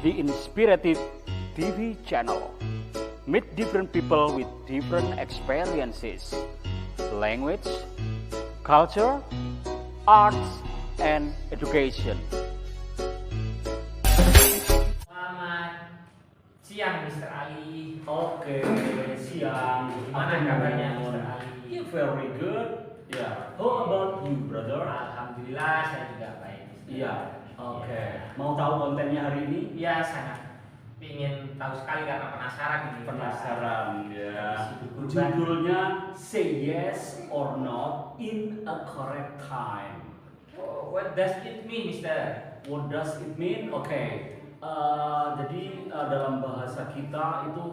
the Inspirative TV channel. Meet different people with different experiences, language, culture, arts, and education. Selamat siang, Mr. Ali. Oke, siang. Gimana kabarnya, Mr. Ali? Yeah, very good. Yeah. How about you, brother? Alhamdulillah, saya juga baik, Mr. Iya. Oke. Mau tahu kontennya hari ini? Ya, sangat ingin tahu sekali karena penasaran ini. Penasaran ya. Kurban. Judulnya Say Yes or Not in a Correct Time. Oh, what does it mean, Mr.? What does it mean? Oke. Jadi dalam bahasa kita itu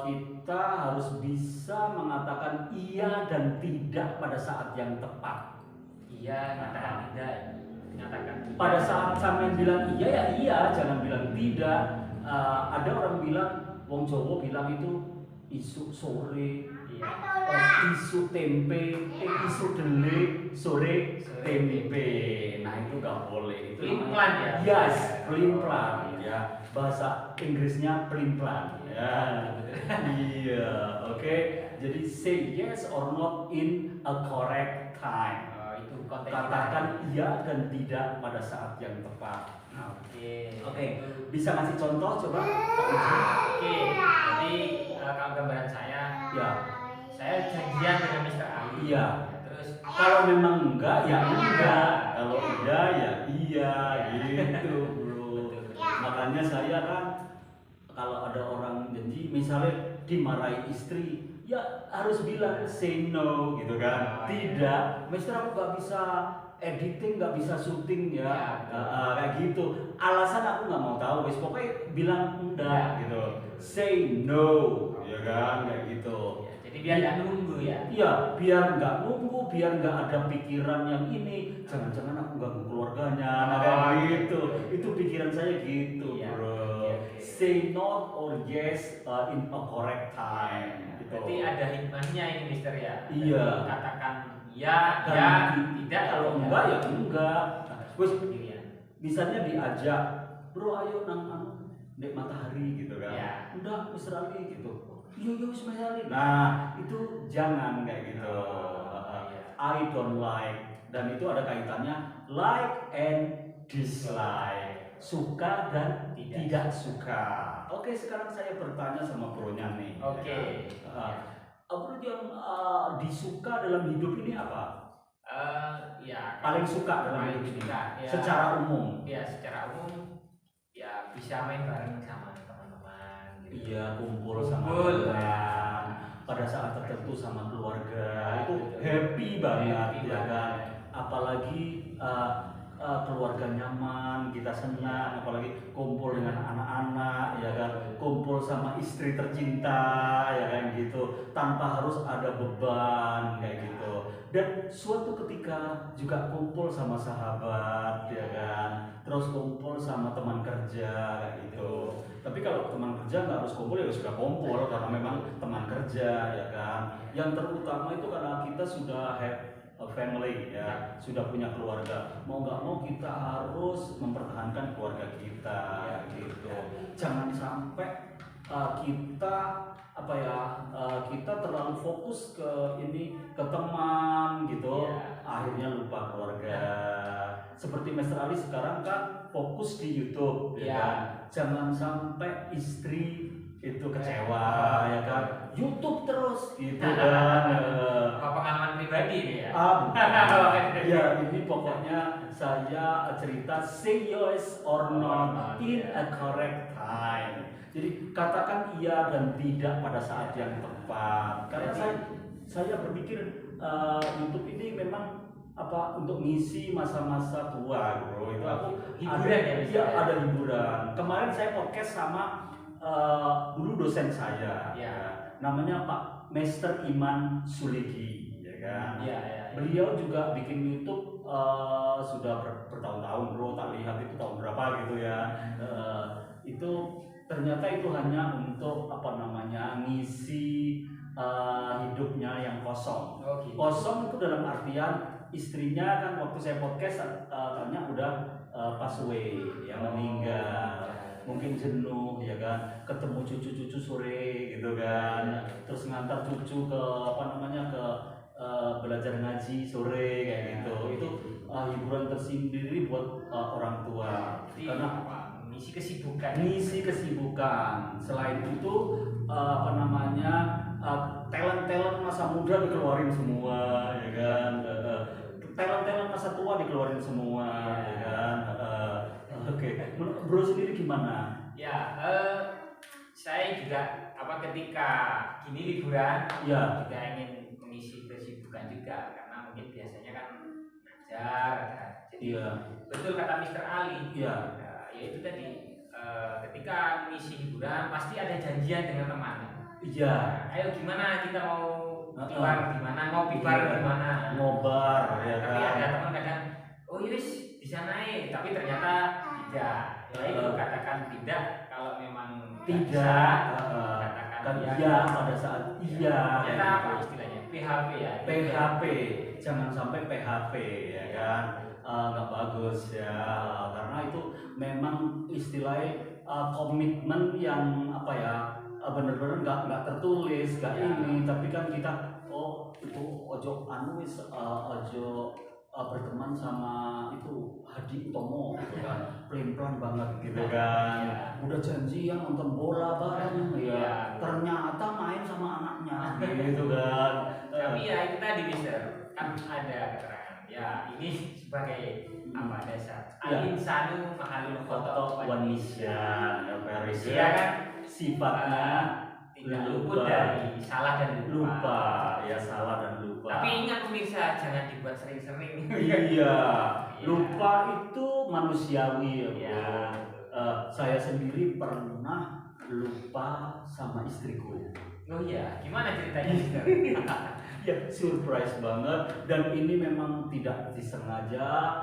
kita harus bisa mengatakan iya dan tidak pada saat yang tepat. Iya, katakan tidak. Nyatakan tidak. Pada saat sampean bilang iya ya iya, jangan bilang tidak. Ada orang bilang, wong Jawa bilang itu isu sore, Iya. isu tempe, isu delik, sore tempe. Nah itu nggak boleh. Itu Pelin-pelan ya? Yes, pelin-pelan ya. Bahasa Inggrisnya pelin-pelan. Ya. Iya, oke. Jadi say yes or not in a correct time. Itu konten Katakan iya dan tidak pada saat yang tepat. Oke. Bisa ngasih contoh coba? Oke, jadi kalau gambaran saya, Ya. saya janjian dengan Mr. Ali. Iya. Terus Kalau memang enggak ya enggak. Kalau iya ya iya gitu, bro. Makanya saya kan kalau ada orang janji misalnya dimarahi istri, ya harus bilang say no gitu kan. Tidak, Mister aku nggak bisa editing, nggak bisa syuting ya, kayak gitu. Alasan aku nggak mau tahu, wis pokoknya bilang enggak gitu. Say no, ya kan kayak gitu. jadi biar nggak nunggu ya. Iya, biar nggak nunggu, biar nggak ada pikiran yang ini. Jangan-jangan aku ganggu keluarganya, nah kayak gitu. Itu pikiran saya gitu, Iya. bro. Oke. Say not or yes in a correct time. Gitu. Berarti ada hikmahnya ini, Mister ya. Iya. Jadi katakan ya, Dan ya, tidak. kalau enggak ya enggak. Terus Sendirian. misalnya diajak, bro ayo nang dek matahari gitu kan. Iya. Udah Mr. Ali gitu. Yo Mr. Ali. Nah itu jangan kayak gitu. I don't like, dan itu ada kaitannya like and dislike, suka dan tidak suka. Oke, sekarang saya bertanya sama bronya nih. Oke. Bro yang disuka dalam hidup ini apa? Ya. Paling suka dalam paling hidup ini? suka, ya. Secara umum? Ya, secara umum ya bisa main bareng sama teman-teman. Gitu. Iya, kumpul sama Kumpul. teman, pada saat tertentu sama keluarga, itu Betul. happy banget Happy ya kan. banget. Apalagi keluarga nyaman, kita senang, apalagi kumpul dengan anak-anak ya kan, kumpul sama istri tercinta ya kan gitu, tanpa harus ada beban kayak gitu. Dan suatu ketika juga kumpul sama sahabat ya kan, terus kumpul sama teman kerja kayak gitu. Tapi kalau teman kerja nggak harus kumpul, ya sudah kumpul karena memang teman kerja ya kan. Yang terutama itu karena kita sudah have a family ya, sudah punya keluarga. Mau nggak mau kita harus mempertahankan keluarga kita gitu. Jangan sampai kita kita terlalu fokus ke teman gitu, akhirnya lupa keluarga. Seperti Mr. Ali sekarang kan fokus di YouTube ya kan? Jangan sampai istri itu kecewa ya kan, YouTube terus gitu kan. Pengalaman pribadi ini ya. Ya ini pokoknya saya cerita say yes or not in a correct time. Jadi katakan iya dan tidak pada saat yang tepat. Karena saya berpikir YouTube ini memang untuk ngisi masa-masa tua, bro. Itu aku Hiburan ya, ada hiburan. Kemarin saya podcast sama dulu dosen saya, namanya Pak Mr. Iman Suligi, ya kan. Beliau juga bikin YouTube sudah bertahun-tahun, bro. Tak lihat itu tahun berapa gitu ya. Itu ternyata itu hanya untuk ngisi hidupnya yang kosong. Kosong itu dalam artian istrinya kan waktu saya podcast katanya udah pass away, ya meninggal. mungkin jenuh ya kan, ketemu cucu-cucu sore gitu kan, terus ngantar cucu ke apa namanya ke belajar ngaji sore kayak gitu. Itu hiburan tersendiri buat orang tua. Karena ngisi kesibukan. Selain itu apa namanya talent masa muda dikeluarin semua ya kan, talent masa tua dikeluarin semua ya kan. Oke. Bro sendiri gimana? Ya, saya juga ketika gini liburan Ya. juga ingin mengisi kesibukan juga, karena mungkin biasanya kan ngajar kan. Jadi betul kata Mr. Ali. Iya. Ya itu tadi, ketika mengisi hiburan pasti ada janjian dengan teman. Iya. Ayo gimana kita mau keluar gimana, mau bibar gimana, ngobar ya tapi kan. ada teman kadang wis bisa naik, tapi ternyata tidak. Ya itu katakan tidak kalau memang Tidak, katakan kan iya. iya pada saat iya. Ternyata apa istilahnya? PHP ya. PHP, jangan sampai PHP ya kan, nggak bagus ya, karena itu memang istilahnya komitmen yang apa ya, bener-bener nggak tertulis, nggak ini, tapi kan kita itu ojo ojo berteman sama itu Hadi Utomo gitu kan, pelin-pelan banget gitu kan. Udah janjian nonton bola bareng ya, ternyata main sama anaknya gitu kan. Tapi ya itu tadi Mister, kan ada keterangan ya ini sebagai apa dasar al-insanu mahalul khoto' wan nisyan. Ya kan sifatnya tidak luput dari salah dan lupa. Ya salah dan lupa. Tapi ingat pemirsa, jangan dibuat sering-sering. Iya, lupa itu manusiawi ya. Ya. Saya sendiri pernah lupa sama istriku. Oh iya, gimana ceritanya Mister? Ya surprise banget, dan ini memang tidak disengaja.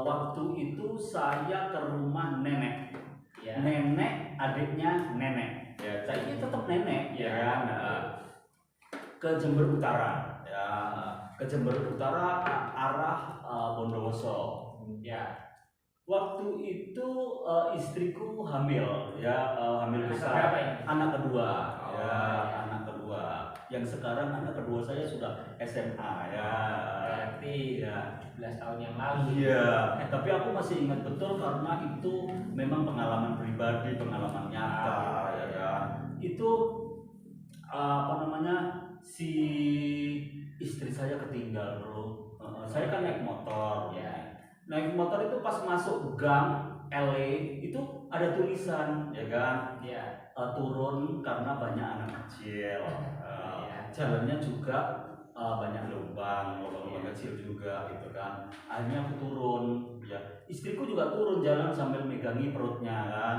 Waktu itu saya ke rumah nenek. Ya. Nenek, adiknya nenek. Ya, saya ini tetap nenek ya kan. Ke Jember Utara ya, ke Jember Utara arah Bondowoso ya. Waktu itu istriku hamil ya, hamil besar, anak kedua ya, anak kedua. Yang sekarang anak kedua saya sudah SMA ya. Berarti ya 17 tahun yang lalu. Iya, tapi aku masih ingat betul karena itu memang pengalaman pribadi, pengalaman nyata ya kan. Itu apa namanya, si istri saya ketinggal bro. Saya kan naik motor ya. Naik motor itu pas masuk gang LA itu ada tulisan ya kan, turun karena banyak anak kecil. Jalannya juga banyak lubang kecil juga gitu kan. Akhirnya aku turun ya. Istriku juga turun jalan sambil megangi perutnya kan.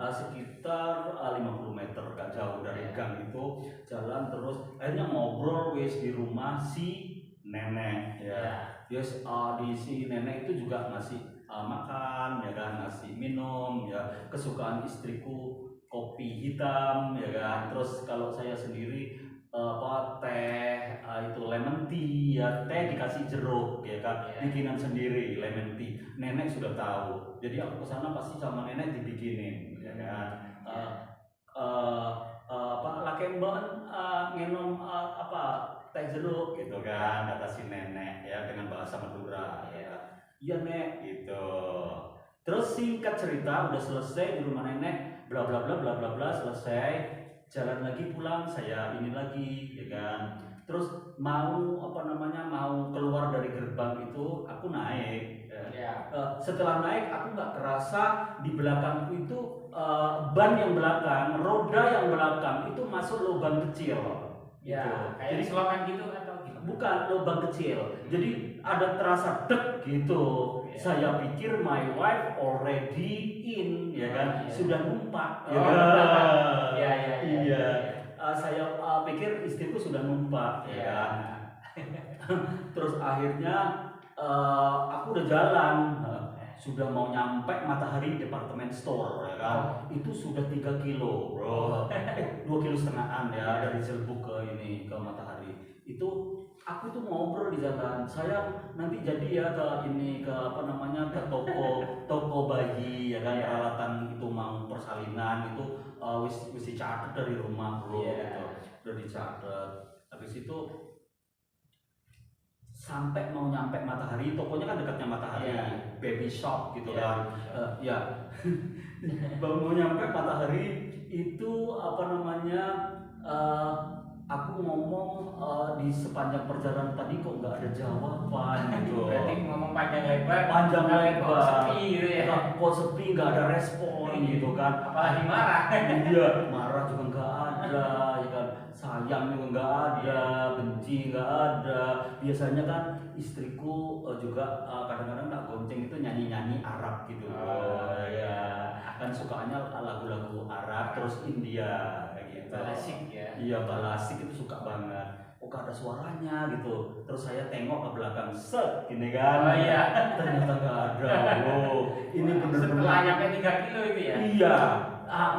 Sekitar 50 meter, gak jauh dari gang itu, jalan terus. Akhirnya ngobrol wis di rumah si nenek ya. Yes, di si nenek itu juga ngasih makan ya kan, ngasih minum ya. Kesukaan istriku kopi hitam ya kan. Terus kalau saya sendiri teh itu lemon tea ya, teh dikasih jeruk ya kan, bikinan sendiri lemon tea. Nenek sudah tahu, jadi aku kesana pasti sama nenek dibikinin ya kan. Lakemban ngenom teh jeruk gitu kan, kata si nenek ya dengan bahasa Madura ya. Iya nek gitu. Terus singkat cerita udah selesai di rumah nenek, bla bla bla bla bla bla, selesai. Jalan lagi pulang, saya ini lagi ya kan. Terus mau keluar dari gerbang itu, aku naik ya. Setelah naik aku nggak kerasa di belakangku itu ban yang belakang, roda yang belakang itu masuk lubang kecil ya, gitu. Jadi selokan gitu atau gimana? Bukan, lubang kecil. Jadi ada terasa dek gitu. Saya pikir my wife already in ya kan, sudah numpak ya kan. Iya. Saya pikir istriku sudah numpak ya kan. Terus akhirnya aku udah jalan, sudah mau nyampe Matahari Department Store ya kan. Itu sudah 3 kilo bro, 2,5 kiloan ya, dari Jelbuk ke Matahari. Itu aku tuh ngobrol di jalan, saya nanti jadi ya ke ini ke apa namanya ke toko bayi ya kan, peralatan itu mau persalinan itu wis dicatat dari rumah bro gitu, udah dicatat. Habis itu sampai mau nyampe Matahari, tokonya kan dekatnya Matahari, baby shop gitu kan, ya mau nyampe Matahari itu apa namanya, aku ngomong di sepanjang perjalanan tadi kok nggak ada jawaban gitu. Berarti ngomong panjang lebar Kok sepi gitu ya. Kok sepi, nggak ada respon gitu kan. Apalagi marah. Iya, marah juga nggak ada, ya kan. Sayang juga nggak ada, benci nggak ada. Biasanya kan istriku juga kadang-kadang tak gonceng itu nyanyi-nyanyi Arab gitu. Ya, kan sukanya lagu-lagu Arab terus India kayak gitu. Balasik ya. Iya, balasik itu suka banget. Kok gak ada suaranya gitu. Terus saya tengok ke belakang, set gini kan. Oh iya. Ternyata gak ada. Wow, ini bener-bener. Setelah nyampe 3 kilo itu ya. Iya,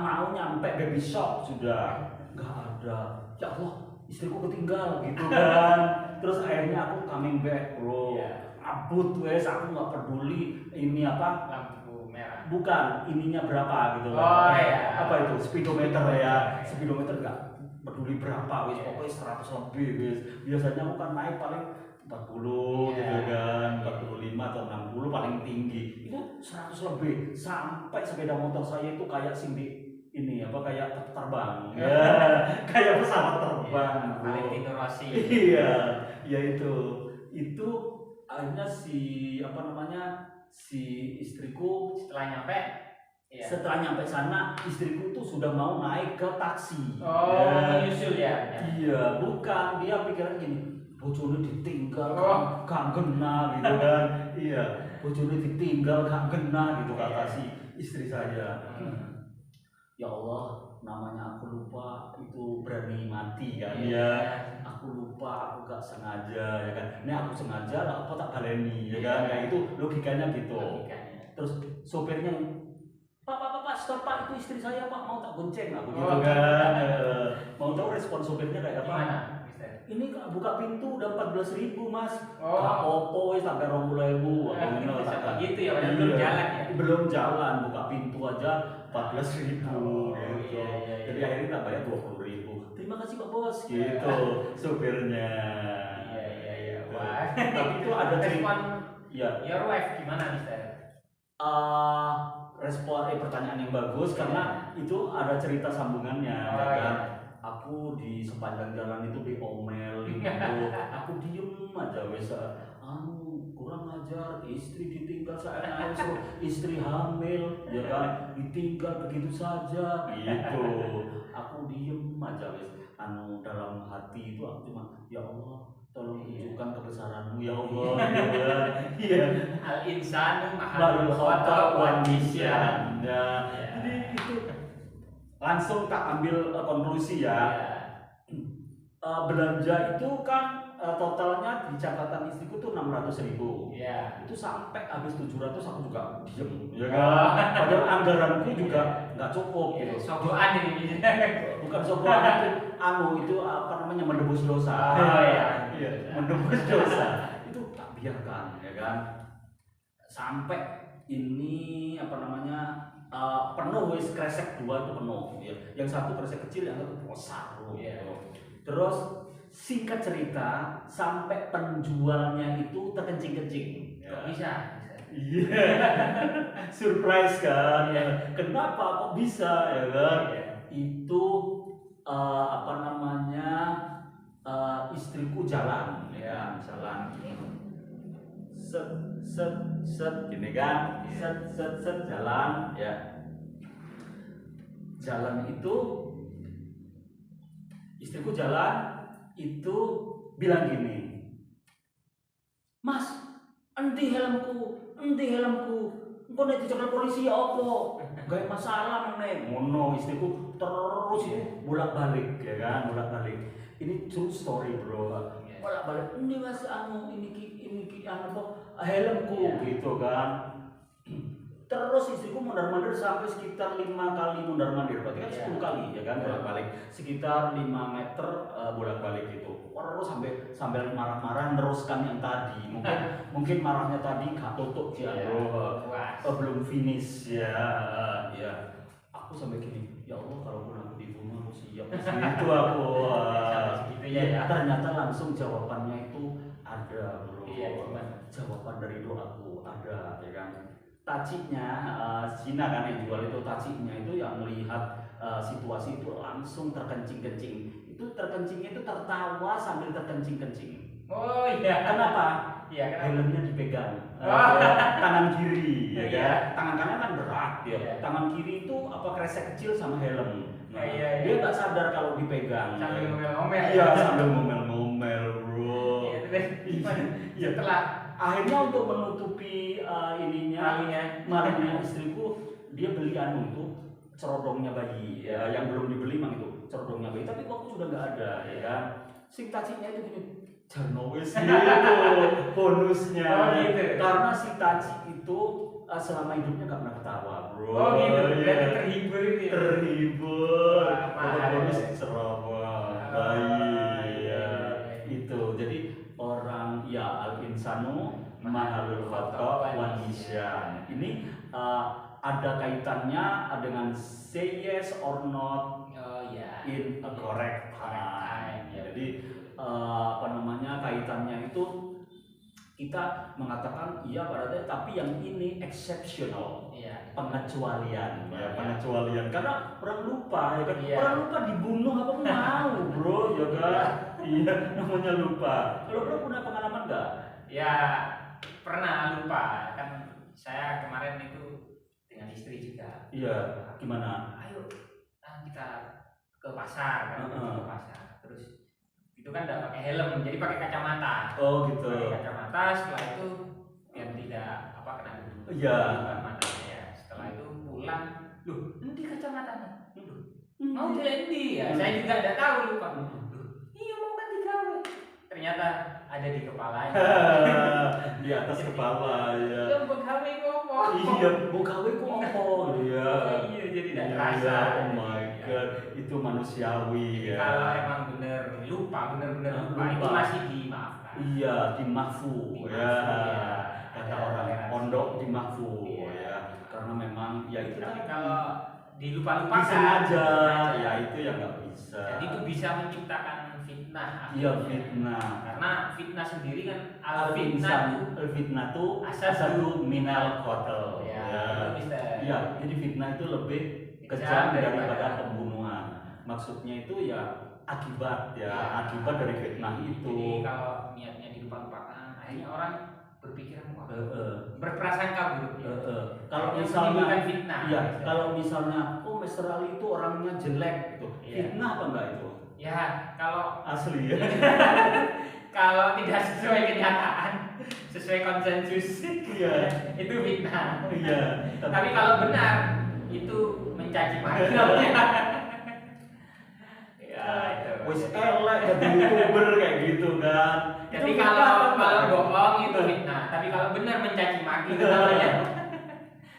mau nyampe baby shop sudah gak ada. Ya Allah, istriku ketinggal gitu kan. Terus akhirnya aku coming back bro. Abut wes, aku nggak peduli ini apa lampu merah. Bukan ininya berapa gitu. Oh iya. Apa itu speedometer ya? Speedometer nggak peduli berapa wes, pokoknya 100 lebih wes. Biasanya aku kan naik paling 40 gitu kan, 45 atau 60 paling tinggi. Itu 100 lebih sampai sepeda motor saya itu kayak Cindy ini apa kayak terbang. Ya, kayak pesawat terbang. Valentino Rossi. Iya, ya itu akhirnya si apa namanya si istriku Setelah nyampe sana istriku tuh sudah mau naik ke taksi. Menyusul ya. Iya, bukan, dia pikiran gini, bojone ditinggal gak gena gitu kan. Iya, bojone ditinggal gak gena gitu kata si istri saya. Ya Allah, namanya aku lupa itu berani mati kan. Iya, aku lupa, aku gak sengaja ya kan. Ini aku sengaja lah apa tak baleni ya kan. Nah itu logikanya gitu. Terus sopirnya, Pak, stop Pak, itu istri saya Pak, mau tak gonceng aku gitu kan. Mau tahu respon sopirnya kayak apa? Ini Kak, buka pintu udah 14.000 Mas. Gak opo wis sampai 20.000. Gitu ya, belum jalan ya. Belum jalan, buka pintu aja 14.000 gitu. Jadi akhirnya tak bayar 20.000. Terima kasih Pak Bos gitu sopirnya. Iya. Wah. Tapi itu ada respon your wife gimana Mister? Respon pertanyaan yang bagus karena itu ada cerita sambungannya ya kan. Aku di sepanjang jalan itu diomel gitu. Aku diem aja wes. Kurang ajar, istri ditinggal saya istri hamil ya kan, ditinggal begitu saja gitu. Aku diem aja wes. Dalam hati itu aku cuma ya Allah, tolong tunjukkan kebesaranmu ya Allah. Iya. Al insanu Mahalul khata wan nisyan. Jadi itu langsung tak ambil konklusi ya. Belanja itu kan totalnya di catatan istriku tuh 600.000. Itu sampai habis 700 aku juga diem ya kan. Padahal anggaranku juga nggak cukup gitu. Sogokan ini. Bukan sogokan itu apa namanya menebus dosa. Iya, menebus dosa. Itu tak biarkan ya kan. Sampai ini apa namanya penuh wis kresek 2 itu penuh ya. Yang satu kresek kecil, yang satu besar gitu. Terus singkat cerita sampai penjualnya itu terkencing-kencing. Bisa. Iya. Surprise kan. Kenapa kok bisa ya kan? Itu apa namanya istriku jalan ya, jalan. Set gini kan, set jalan ya. Jalan itu istriku jalan itu bilang gini, Mas, endi helmku, engko nek dicekel polisi ya opo? Gawe masalah meneh. Ngono istriku terus itu bolak-balik ya kan, bolak-balik. Ini true story, bro. Bolak-balik. Ini Mas ini apa helmku gitu kan. Terus istriku mondar-mandir sampai sekitar 5 kali mondar-mandir, berarti kan 10 kali ya kan bolak-balik, sekitar 5 meter bolak-balik gitu. sambil marah-marah neruskan yang tadi. Mungkin marahnya tadi gak tutup ya bro, belum finish ya. Aku sampai gini, ya Allah kalaupun aku dibunuh aku siap. Itu aku. Ternyata langsung jawabannya itu ada bro. Jawaban dari doaku ada ya kan. Tacinya Cina kan yang jual itu, tacinya itu yang melihat situasi itu langsung terkencing-kencing. Itu terkencingnya itu tertawa sambil terkencing-kencing. Oh iya. Kenapa? Iya, Helmnya dipegang. Tangan kiri ya kan. Tangan kanan kan berat ya. Tangan kiri itu kresek kecil sama helm. Dia nggak sadar kalau dipegang. Sambil ngomel-ngomel. Iya, sambil ngomel-ngomel, bro. Iya, setelah akhirnya untuk menutupi malingnya istriku, dia beli itu cerodongnya bayi ya, yang belum dibeli mang itu cerodongnya bayi, tapi waktu sudah nggak ada ya kan. Si tacinya itu gini, jarno wis gitu bonusnya. Gitu. Karena si taci itu selama hidupnya nggak pernah ketawa bro. Berarti terhibur itu ya? Terhibur. Bonus cerodong bayi ya. Itu jadi orang ya al-insanu mahalul khata' wan nisyan. Ini ada kaitannya dengan say yes or not in a correct time. Jadi kaitannya itu kita mengatakan iya berarti, tapi yang ini exceptional, pengecualian, pengecualian. Karena orang lupa ya kan, orang lupa dibunuh apa mau bro ya kan. Iya, namanya lupa. Kalau bro punya pengalaman nggak? Ya pernah lupa kan. Saya kemarin itu dengan istri juga. Iya, gimana? Ayo kita ke pasar kan, ke pasar. Terus itu kan udah pakai helm, jadi pakai kacamata. Oh gitu. Pakai kacamata, setelah itu biar tidak kena debu. Iya. Matanya ya. Setelah itu pulang, loh, nanti kacamatanya. Mau dilendi ya? Saya juga tidak tahu lupa. Iya mau kan digawe. Ternyata ada di kepalanya. Di atas kepala ya. Iya mau gawe kopo. Iya mau gawe kopo. Iya. Iya jadi tidak terasa. Oh my god, itu manusiawi ya. Kalau emang bener lupa, bener-bener lupa, itu masih dimaafkan. Iya, dimaafu ya. Kata orang pondok dimaafu ya. Karena memang ya itu. Tapi kalau dilupa-lupakan sengaja ya itu yang nggak bisa. Jadi itu bisa menciptakan fitnah. Iya fitnah. Karena fitnah sendiri kan al-fitnah itu asadu minal qatal. Ya, jadi fitnah itu lebih kejam daripada pembunuhan. Maksudnya itu ya akibat akibat dari fitnah itu. Jadi kalau niatnya dilupa-lupakan, akhirnya orang berpikiran berprasangka buruk. Kalau misalnya fitnah. Iya, kalau misalnya Mr. Ali itu orangnya jelek gitu. Fitnah apa enggak itu? Ya, kalau asli ya. Kalau tidak sesuai kenyataan, sesuai konsensus, itu fitnah. Iya. Tapi kalau benar, itu mencaci maki. Wis elek jadi YouTuber kayak gitu kan. Jadi kalau bohong itu fitnah, tapi kalau benar mencaci maki itu namanya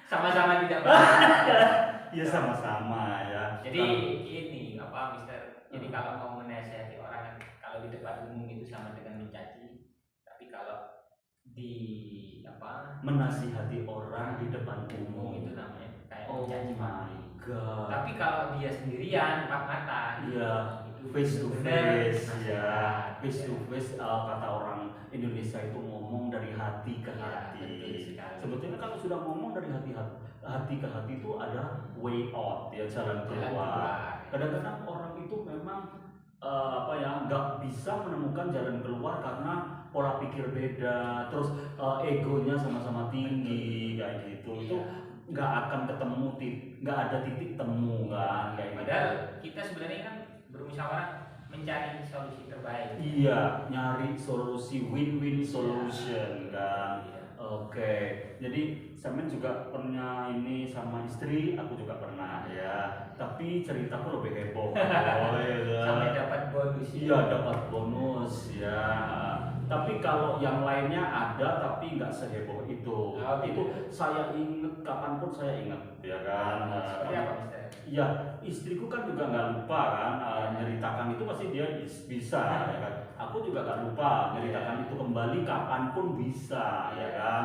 sama-sama tidak benar. Iya sama-sama ya. Jadi ini Mister. Jadi kalau mau menasihati orang, kalau di depan umum itu sama dengan mencaci, tapi kalau di menasihati orang di depan umum itu namanya kayak mencaci maki. Tapi kalau dia sendirian empat mata, face to face face to face, kata orang Indonesia itu ngomong dari hati ke hati. Sebetulnya kalau sudah ngomong dari hati ke hati itu ada way out ya, jalan keluar. Kadang-kadang orang itu memang nggak bisa menemukan jalan keluar karena pola pikir beda, terus egonya sama-sama tinggi kayak gitu. Itu nggak akan ketemu nggak ada titik temu kan kayak padahal kita sebenarnya kan bermusyawarah mencari solusi terbaik. Iya, nyari solusi win-win solution kan. Oke. Jadi Samen juga pernah ini sama istri, aku juga pernah ya. Tapi ceritaku lebih heboh. Sampai dapat bonus. Iya, dapat bonus ya. Tapi kalau yang lainnya ada tapi nggak seheboh itu. Itu saya ingat kapanpun saya ingat ya kan. Seperti apa Mister? Iya, istriku kan juga nggak lupa kan, nyeritakan itu pasti dia bisa ya kan. aku juga gak lupa ceritakan itu kembali kapanpun bisa, ya kan.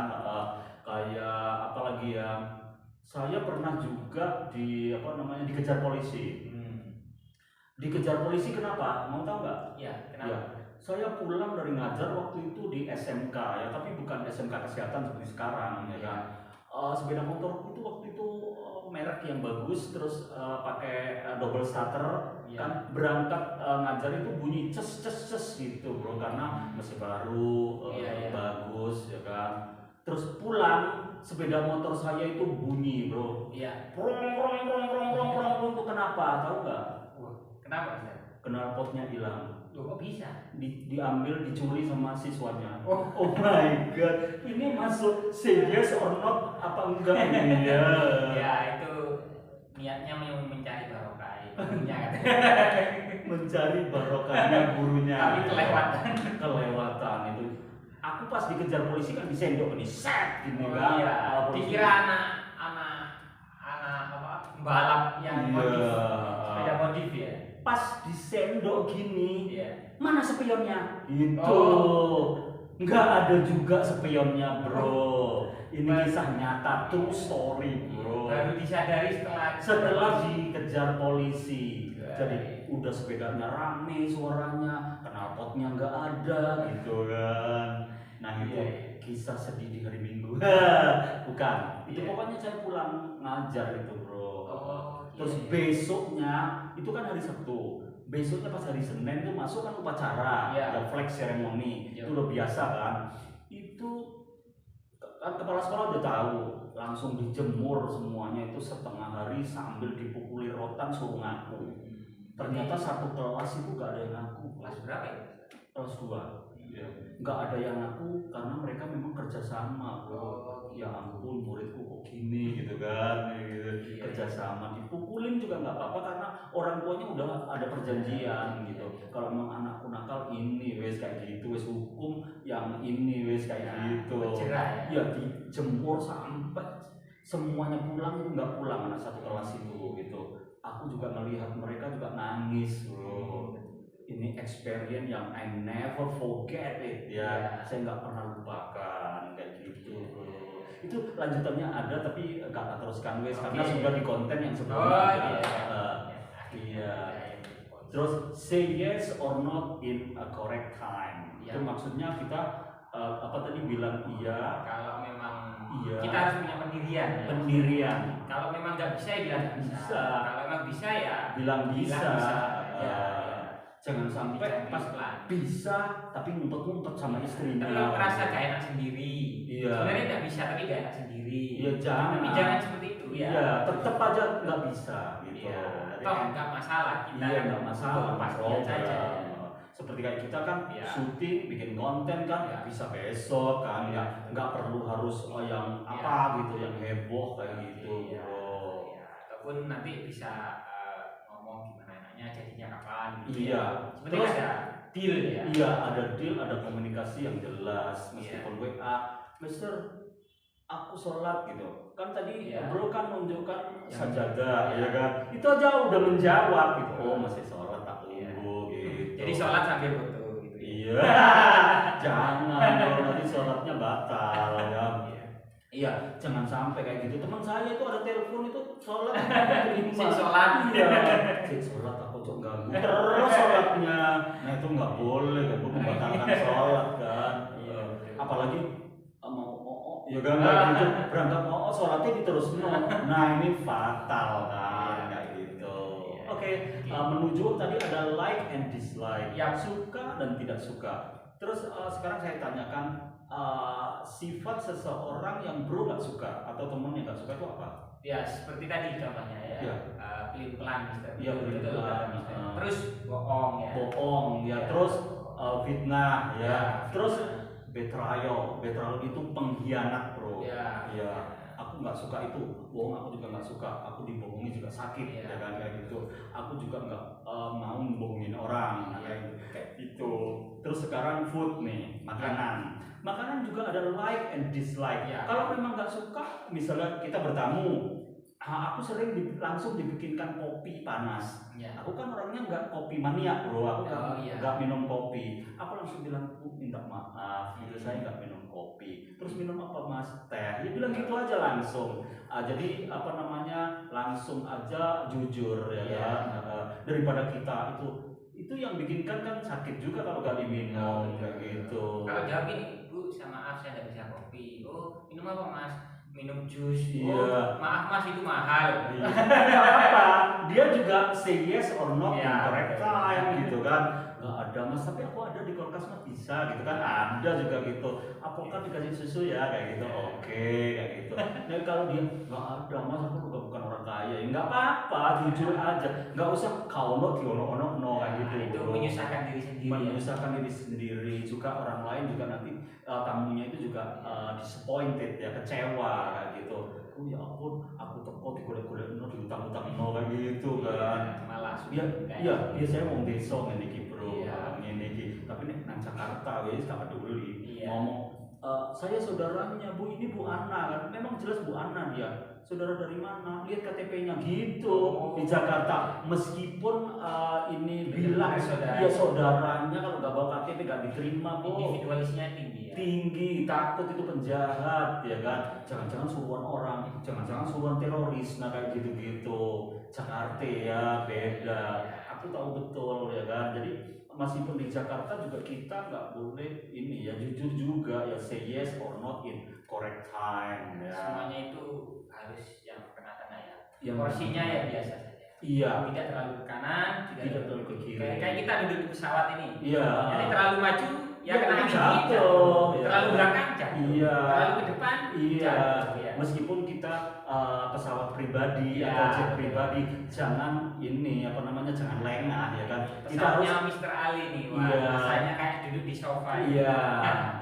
Kayak apalagi ya, saya pernah juga dikejar polisi. Dikejar polisi kenapa? Mau tahu nggak? Ya, kenapa? Ya, saya pulang dari ngajar waktu itu di SMK ya, tapi bukan SMK kesehatan seperti sekarang, ya kan. Sepeda motor itu waktu itu merek yang bagus, terus pakai double starter, kan berangkat ngajar itu bunyi ces ces ces gitu bro, karena masih baru, bagus ya kan. Terus pulang sepeda motor saya itu bunyi bro, prong prong prong prong prong prong prong, itu kenapa? Tahu nggak? Kenapa? Knalpotnya hilang. Loh, kok bisa? Diambil, dicuri sama siswanya. Oh my god, ini masuk say yes or not apa enggak ini ya? Ya itu niatnya mencari barokah gurunya kan. Mencari barokahnya gurunya. Tapi kelewatan itu. Aku pas dikejar polisi kan disendok nih, set gini kan. Iya. Dikira anak balap yang sepeda modif ya. Pas disendok gini, mana spionnya? Itu nggak ada juga spionnya bro. Ini kisah nyata, true story bro. Baru disadari setelah dikejar polisi. Jadi udah sepedanya rame suaranya, knalpotnya nggak ada gitu kan. Nah itu kisah sedih di hari Minggu. Bukan, itu pokoknya saya pulang ngajar itu bro. Terus besoknya itu kan hari Sabtu, besoknya pas hari Senin itu masuk kan upacara, flag ceremony, itu udah biasa kan. Itu kan kepala sekolah udah tahu, langsung dijemur semuanya itu setengah hari sambil dipukuli rotan suruh ngaku. Ternyata satu kelas itu gak ada yang ngaku. Kelas berapa ya? Kelas 2. Nggak ada yang ngaku karena mereka memang kerjasama bro. Ya ampun, muridku kok gini gitu kan, gitu. Kerjasama, dipukulin juga nggak apa-apa karena orang tuanya udah ada perjanjian gitu. Kalau memang anakku nakal ini wes kayak gitu, wes hukum yang ini wes kayak gitu. Ya dijemur sampai semuanya pulang, itu nggak pulang anak satu kelas itu gitu. Aku juga melihat mereka juga nangis bro. Ini experience yang I never forget it ya. Saya nggak pernah lupakan kayak gitu bro. Itu lanjutannya ada tapi nggak teruskan wes karena sudah di konten yang sebelumnya. Terus say yes or not in a correct time. Itu maksudnya kita tadi bilang iya. Kalau memang kita harus punya pendirian. Kalau memang nggak bisa ya bilang nggak bisa. Kalau memang bisa ya bilang bisa. Jangan sampai pas bisa tapi ngumpet-ngumpet sama istrinya. Tapi kalau merasa gak enak sendiri, sebenarnya nggak bisa tapi gak enak sendiri. Tapi jangan seperti itu ya. Tetap aja nggak bisa gitu. Toh nggak masalah kita. Nggak masalah. Pastinya saja. Seperti kayak kita kan syuting, bikin konten kan bisa besok kan, nggak perlu harus yang apa gitu, yang heboh kayak gitu. Ataupun nanti bisa ngomong gimana enaknya jadinya kapan gitu. Terus ada deal ya. Ada deal, ada komunikasi yang jelas meskipun WA, Mister, aku sholat gitu. Kan tadi bro kan menunjukkan sajadah ya kan. Itu aja udah menjawab gitu. Oh masih sholat, tak tunggu gitu. Jadi sholat sambil foto gitu. Jangan kalau nanti sholatnya batal ya. Jangan sampai kayak gitu. Teman saya itu ada telepon itu sholat sholat. Sholat aku cok ganggu terus sholatnya. Nah itu nggak boleh kan, membatalkan sholat kan. Apalagi mau ya kan gitu berangkat sholatnya diterus nah ini fatal kan kayak gitu. Menuju tadi ada like and dislike, suka dan tidak suka. Terus sekarang saya tanyakan sifat seseorang yang bro nggak suka atau temen yang nggak suka itu apa? Ya seperti tadi contohnya pelin-pelan Mister. Pelin-pelan. Terus bohong terus fitnah terus betrayal itu pengkhianat bro. Aku nggak suka itu, bohong aku juga nggak suka, aku dibohongi juga sakit ya kan kayak gitu. Aku juga nggak mau bohongin orang kayak gitu. Terus sekarang food nih, makanan juga ada like and dislike. Kalau memang nggak suka, misalnya kita bertamu, Aku sering langsung dibikinkan kopi panas. Ya. Aku kan orangnya nggak kopi mania bro, aku kan iya. nggak minum kopi. Aku langsung bilang, minta maaf, gitu saya nggak minum kopi. Terus minum apa mas? Teh. Dia bilang gitu aja langsung. Jadi apa namanya, langsung aja jujur ya kan. Daripada kita itu yang bikinkan kan sakit juga kalau gak diminum kayak gitu. Kalau jawab ini, Bu, maaf saya nggak bisa kopi. Oh, minum apa mas? Minum jus. Iya. Oh, maaf mas itu mahal. Iya. Apa? Dia juga say yes or not in Ya, correct time gitu kan. Nggak ada mas, tapi aku ada di kulkas mas bisa gitu kan. Ada juga gitu. Apakah dikasih susu ya kayak gitu. Oke kayak gitu. Nah kalau dia nggak ada mas, aku juga bukan orang kaya. Ya nggak apa-apa, jujur aja. Nggak usah kau no kayak gitu. Itu menyusahkan diri sendiri. Menyusahkan diri sendiri juga, orang lain juga nanti tamunya itu juga disappointed ya, kecewa kayak gitu. Oh ya ampun, aku teko digolek-golek diutang-utang kayak gitu kan. Malah iya biasanya wong desa ngene iki bro, Iya. ngene iki. Tapi nek nang Jakarta wis gak peduli. Iya. Ngomong saya saudaranya Bu, ini Bu Ana kan. Memang jelas Bu Ana dia. Saudara dari mana? Lihat KTP-nya gitu. Di Jakarta meskipun ini bilang dia saudaranya, kalau nggak bawa KTP nggak diterima kok. Individualisnya tinggi ya. Tinggi, takut itu penjahat ya kan. Jangan-jangan suruhan orang, jangan-jangan suruhan teroris, nah kayak gitu-gitu. Jakarta ya beda. Aku tahu betul ya kan. Jadi meskipun di Jakarta juga kita nggak boleh ini ya, jujur juga ya, say yes or not in correct time ya. Semuanya itu harus yang tengah-tengah ya. Yang Porsinya ya biasa saja. Iya. Tidak terlalu ke kanan, Tidak terlalu ke kiri. Kayak kita duduk di pesawat ini. Iya. Jadi terlalu maju ya kena angin jatuh. Terlalu belakang jatuh. Iya. Terlalu ke depan Iya. jatuh. Ya. Meskipun kita pesawat pribadi Iya. atau jet pribadi, jangan ini apa namanya, jangan lengah ya kan. Kita harus Pesawatnya Mr. Ali nih, wah, Iya. rasanya kayak duduk di sofa. Iya. Ya.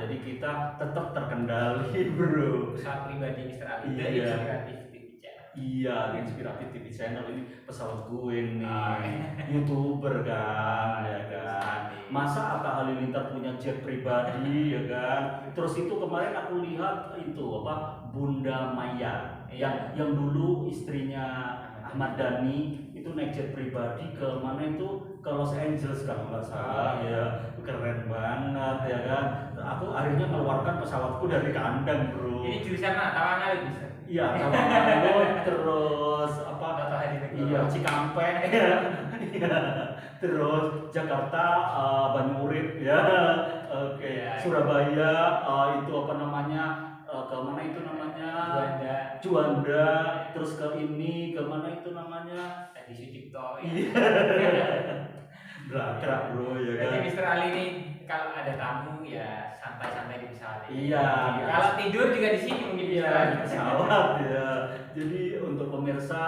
Jadi kita tetap terkendali bro. Pesawat pribadi Mr. Ali. Iya. Dari Inspiratif TV Channel. Iya, di Inspiratif TV Channel ini pesawat gue nih, Ah. YouTuber kan, ya kan. Masa Atta Halilintar punya jet pribadi, ya kan. Terus itu kemarin aku lihat itu apa, Bunda Maya, yang dulu istrinya Ahmad Dhani itu naik jet pribadi ke mana itu, ke Los Angeles kalau nggak salah, ya keren banget ya kan. Aku akhirnya mengeluarkan pesawatku dari kandang bro. Ini jurusan mana? Tawangan bisa. Iya, Tawangan terus apa? Iya, Cikampek, iya, terus Jakarta, Banyuurip, ya, oke, Surabaya, itu apa namanya? Ke mana itu namanya? Juanda, terus ke ini, ke mana itu namanya? Tadi Sucipto. Iya, gerak bro ya kan. Jadi Mr. Ali ini kalau ada tamu ya santai-santai di pesawat ini. Iya. Kalau tidur juga di sini mungkin Iya, bisa. di pesawat ya. Jadi untuk pemirsa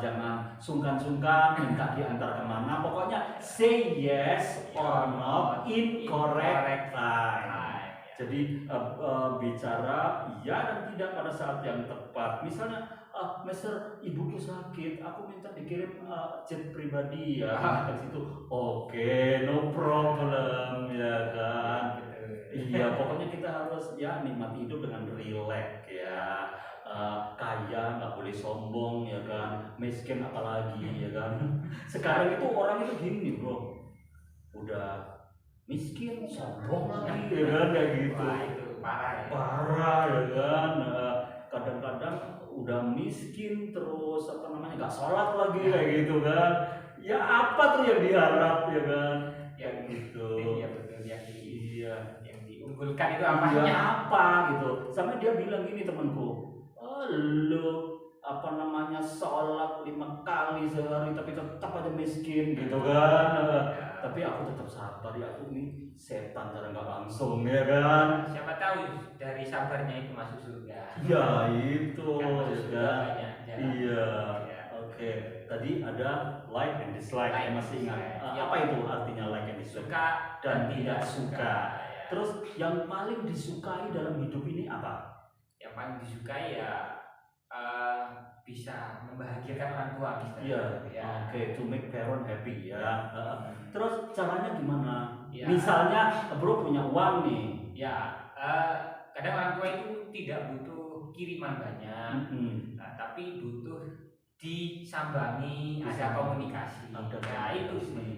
jangan sungkan-sungkan minta diantar kemana. Pokoknya say yes or not in correct time. Jadi bicara iya dan tidak pada saat yang tepat. Misalnya, Mister, ibuku sakit, aku minta dikirim jet pribadi ya ke situ. Oke, no problem ya kan. Iya, pokoknya kita harus ya nikmati hidup dengan relax ya. Kaya nggak boleh sombong ya kan, miskin apalagi ya kan. Sekarang itu orang itu gini bro, udah miskin sombong lagi ya kan, kayak gitu. Wah, itu parah ya. Parah ya kan. Kadang-kadang udah miskin terus apa namanya nggak sholat lagi kayak gitu kan. Ya apa tuh yang diharap ya kan, Yang gitu. Iya betul Iya. yang diunggulkan itu apa? Iya apa gitu. Sampai dia bilang gini temanku, lu apa namanya sholat 5 kali sehari tapi tetap aja miskin gitu kan. Tapi aku tetap sabar ya, aku ini setan cara nggak langsung ya kan. Siapa tahu dari sabarnya itu masuk surga. Ya itu Kan masuk ya surga kan. banyak jalan. Iya. Ya. Oke. Tadi ada like and dislike. Like Saya masih and ingat. dislike. Apa itu artinya like and dislike? Suka Dan tidak suka. Ya. Terus yang paling disukai dalam hidup ini apa? Yang paling disukai ya bisa membahagiakan orang tua misalnya. Iya. Ya. Oke, to make parent happy ya. Terus caranya gimana? Ya. Misalnya bro punya uang nih. Ya, kadang orang tua itu tidak butuh kiriman banyak, nah, tapi butuh disambangi, ada komunikasi. Nah itu sih.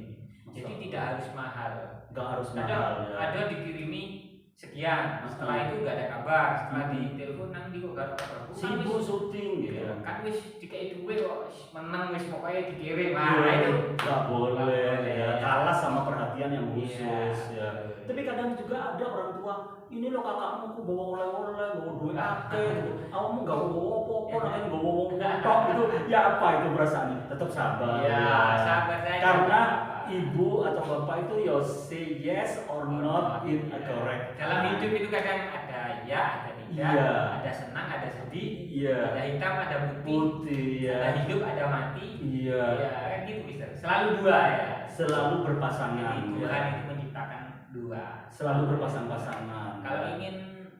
Jadi tidak harus mahal. Nggak harus mahal. Ada dikirimi sekian, setelah itu nggak ada kabar, setelah di telepon nang di kok gak ada kabar. Sibuk syuting gitu. Kan wis dikai duwe kok menang wis pokoknya dikirim. Itu nggak boleh ya. Kalah sama perhatian yang khusus ya. Tapi kadang juga ada orang tua, ini lo kakakmu aku bawa oleh-oleh, bawa duit akeh gitu. Kamu nggak bawa apa-apa, namanya bawa tok gitu. Ya apa itu perasaannya? Tetap sabar. Ya, sabar saja. Karena ibu atau bapak itu ya say yes or not in a correct. Dalam hidup itu kadang ada ya, ada tidak, ada senang, ada sedih, ada hitam, ada putih, ada hidup, ada mati. Ya kan gitu Mister. Selalu dua ya. Selalu berpasangan. Jadi Tuhan itu menciptakan dua. Selalu berpasang-pasangan. Kalau ingin,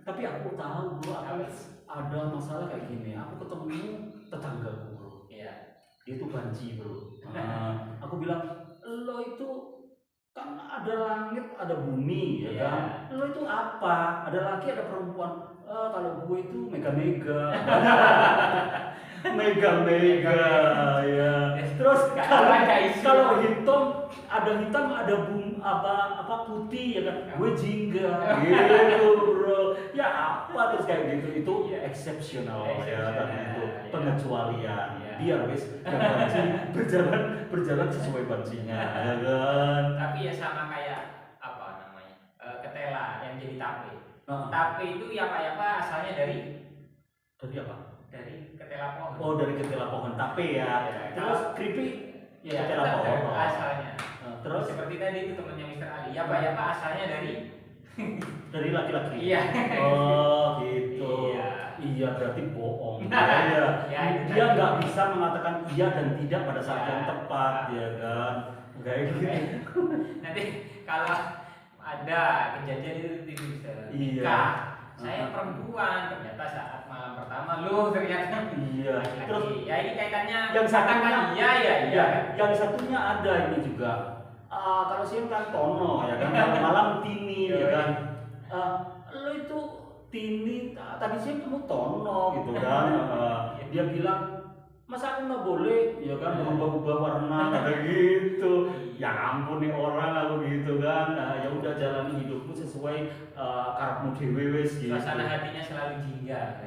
tapi aku tahu bro, aku ada masalah kayak gini. Aku ketemu tetanggaku bro. Iya. Dia tuh banci bro. Aku bilang, lo itu kan ada langit, ada bumi, ya kan? Lo itu apa? Ada laki, ada perempuan. Kalau gue itu mega-mega. Mega-mega, ya. Terus kalau hitam, ada apa putih, ya kan? Gue jingga, gitu bro. Ya apa terus kayak gitu? Itu exceptional ya, kan itu pengecualian. Biar wis berjalan sesuai bancinya, ya kan? Tapi ya sama kayak apa namanya ketela yang jadi tape. Tape itu ya apa asalnya dari apa? Dari ketela pohon. Oh, dari ketela pohon tape ya. Terus keripik ya ketela pohon asalnya. Terus seperti tadi itu temannya Mr. Ali. Ya apa asalnya dari laki-laki. Iya. Oh, gitu. Iya, berarti bohong. Dia nggak bisa mengatakan iya dan tidak pada saat yang tepat, ya kan? Kayak gitu. Nanti kalau ada kejadian itu bisa nikah. Saya perempuan, ternyata saat malam pertama lu ternyata Terus ya ini kaitannya yang satunya iya. Yang satunya ada ini juga. Kalau siang kan Tono ya kan, malam Tini ya kan. Lo itu Tini, tadi siang kamu Tono gitu kan. Dia bilang, masa aku nggak boleh ya kan berubah-ubah warna kayak gitu. Ya ampun nih orang aku gitu kan. Ya udah jalani hidupmu sesuai karepmu dhewe wis gitu. Suasana hatinya selalu jingga.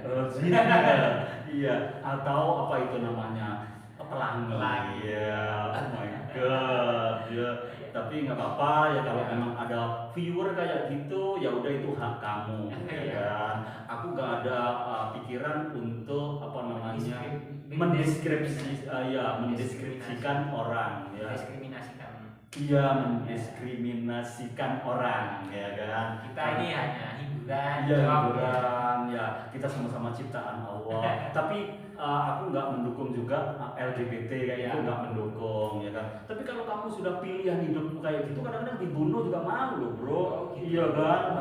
Iya, atau apa itu namanya? Pelangi. Iya, oh my god. Ya, tapi nggak apa-apa ya kalau memang ada viewer kayak gitu, ya udah itu hak kamu. Ya, aku nggak ada pikiran untuk apa namanya mendeskripsikan orang. Ya. Iya, mendiskriminasikan orang, ya kan? Kita ini hanya hiburan. Iya, hiburan. Ya, kita sama-sama ciptaan Allah. Tapi aku nggak mendukung juga LGBT kayak itu, nggak mendukung, ya kan? Tapi kalau kamu sudah pilihan hidupmu kayak gitu, kadang-kadang dibunuh juga mau loh, bro. Iya kan?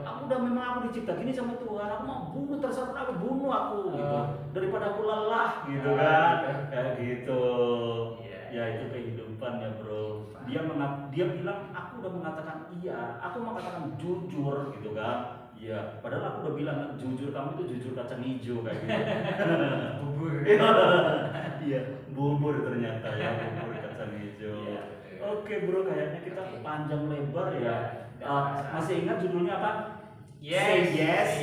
Aku memang dicipta gini sama Tuhan. Aku mau bunuh, terserah aku bunuh aku, gitu. Daripada aku lelah, gitu kan? Kayak gitu. Ya itu kehidupan ya bro. Dia bilang aku udah mengatakan iya, aku mengatakan jujur gitu kan. Iya, padahal aku udah bilang jujur, kamu itu jujur kacang hijau kayak gitu. Bubur. Iya, bubur ternyata ya, bubur kacang hijau. Oke bro, kayaknya kita panjang lebar ya. Masih ingat judulnya apa? Say yes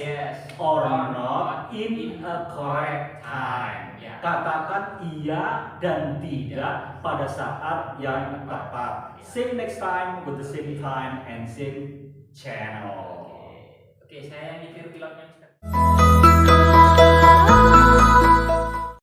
or not in a correct time. Katakan iya dan tidak pada saat yang tepat. See you next time with the same time and same channel. Oke, saya mikir pilotnya.